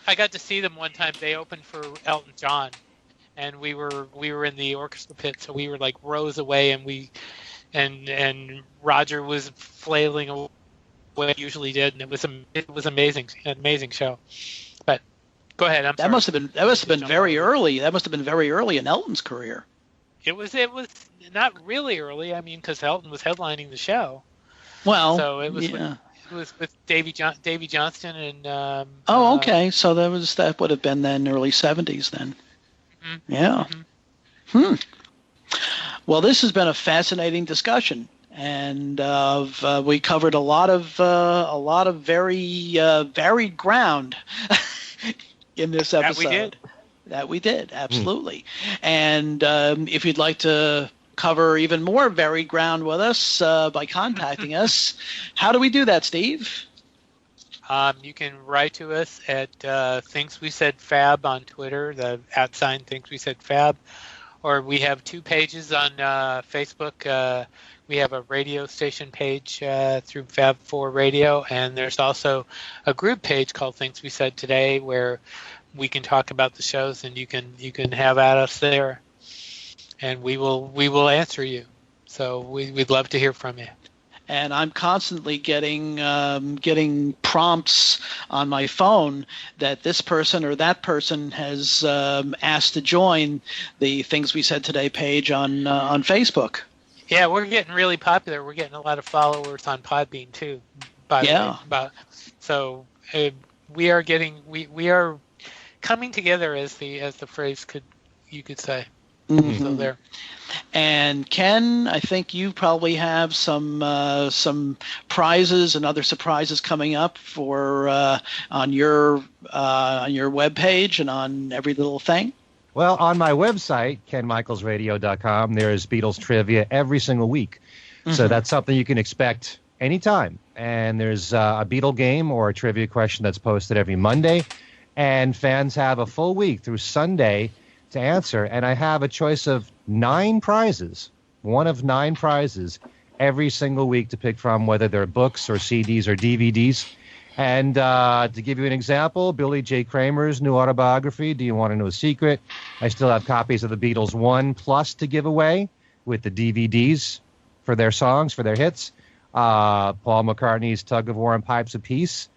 C: I got to see them one time. They opened for Elton John, and we were in the orchestra pit, so we were like rows away, and Roger was flailing away he usually did, and it was amazing, an amazing show. But go ahead.
A: That must have been very early. That must have been very early in Elton's career.
C: It was not really early. I mean, because Elton was headlining the show.
A: Well,
C: so it was. Yeah. It was with Davy Johnston and.
A: Okay. So that would have been then early '70s then. Mm-hmm. Yeah. Mm-hmm. Well, this has been a fascinating discussion, and we covered a lot of very varied ground in this episode. That we did, absolutely. And if you'd like to cover even more varied ground with us by contacting us, how do we do that, Steve?
C: You can write to us at Things We Said Fab on Twitter, the @ Things We Said Fab, or we have 2 pages on Facebook. We have a radio station page through Fab4 Radio, and there's also a group page called Things We Said Today, where we can talk about the shows, and you can have at us there, and we will answer you. So we'd love to hear from you.
A: And I'm constantly getting prompts on my phone that this person or that person has asked to join the Things We Said Today page on Facebook.
C: Yeah, we're getting really popular. We're getting a lot of followers on Podbean too. By the way. So we are coming together, as the phrase you could say.
A: Mm-hmm.
C: So there.
A: And Ken, I think you probably have some prizes and other surprises coming up for on your webpage and on every little thing.
B: Well, on my website, kenmichaelsradio.com, there's Beatles trivia every single week. Mm-hmm. So that's something you can expect anytime. And there's a Beatle game or a trivia question that's posted every Monday. And fans have a full week through Sunday to answer. And I have a choice of 9 prizes, one of 9 prizes every single week to pick from, whether they're books or CDs or DVDs. And to give you an example, Billy J. Kramer's new autobiography, Do You Want to Know a Secret? I still have copies of the Beatles 1+ to give away with the DVDs for their songs, for their hits. Paul McCartney's Tug of War and Pipes of Peace,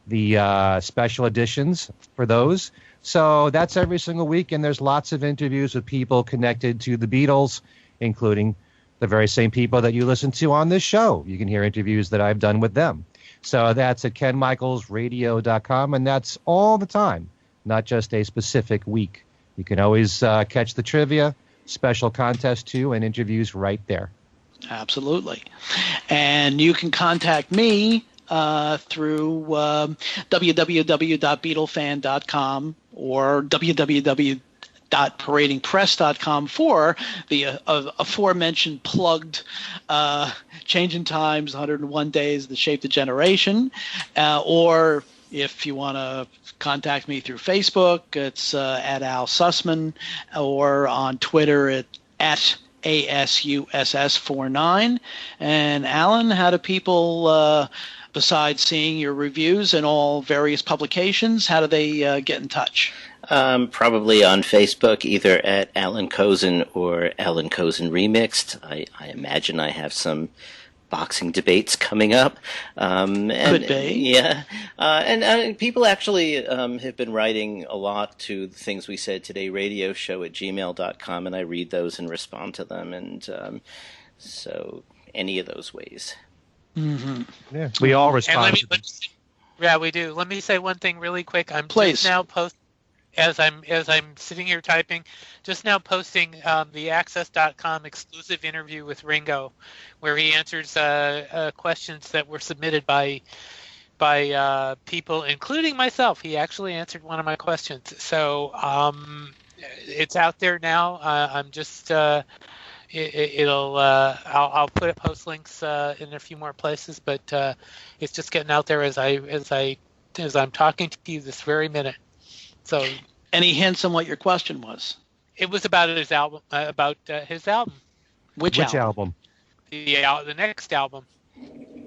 B: the special editions for those. So that's every single week, and there's lots of interviews with people connected to the Beatles, including the very same people that you listen to on this show. You can hear interviews that I've done with them. So that's at kenmichaelsradio.com, and that's all the time, not just a specific week. You can always catch the trivia, special contests too, and interviews right there.
A: Absolutely. And you can contact me through www.beatlefan.com or www.paradingpress.com for the aforementioned plugged Change in Times, 101 Days, The Shape the Generation, or if you want to contact me through Facebook, it's at Al Sussman, or on Twitter at ASUSS49. And Alan, how do people, besides seeing your reviews in all various publications, how do they get in touch?
D: Probably on Facebook, either at Allan Kozinn or Allan Kozinn Remixed. I imagine I have some boxing debates coming up.
A: Could be.
D: Yeah. And people actually have been writing a lot to the Things We Said Today radio show at gmail.com, and I read those and respond to them. And so any of those ways.
A: Mm-hmm.
B: Yeah, we all respond.
C: Yeah, we do. Let me say one thing really quick. I'm
A: Please.
C: just now as I'm sitting here typing, just now posting the Access.com exclusive interview with Ringo, where he answers questions that were submitted by people, including myself. He actually answered one of my questions. So it's out there now. I'm just I'll put post links in a few more places, but it's just getting out there as I'm talking to you this very minute. So,
A: any hints on what your question was?
C: It was about his album. His album.
A: Which album?
C: The next album.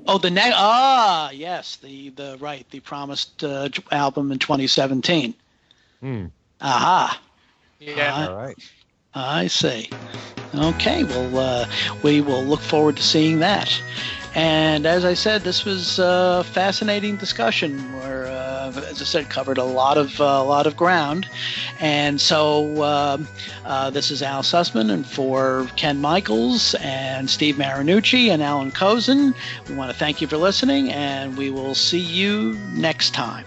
A: Oh, the next. Yes, the promised album in 2017. Aha.
C: Yeah.
B: All right.
A: I see. Okay, well, we will look forward to seeing that. And as I said, this was a fascinating discussion where, as I said, covered a lot of ground. And so this is Al Sussman, and for Ken Michaels and Steve Marinucci and Allan Kozinn, we want to thank you for listening, and we will see you next time.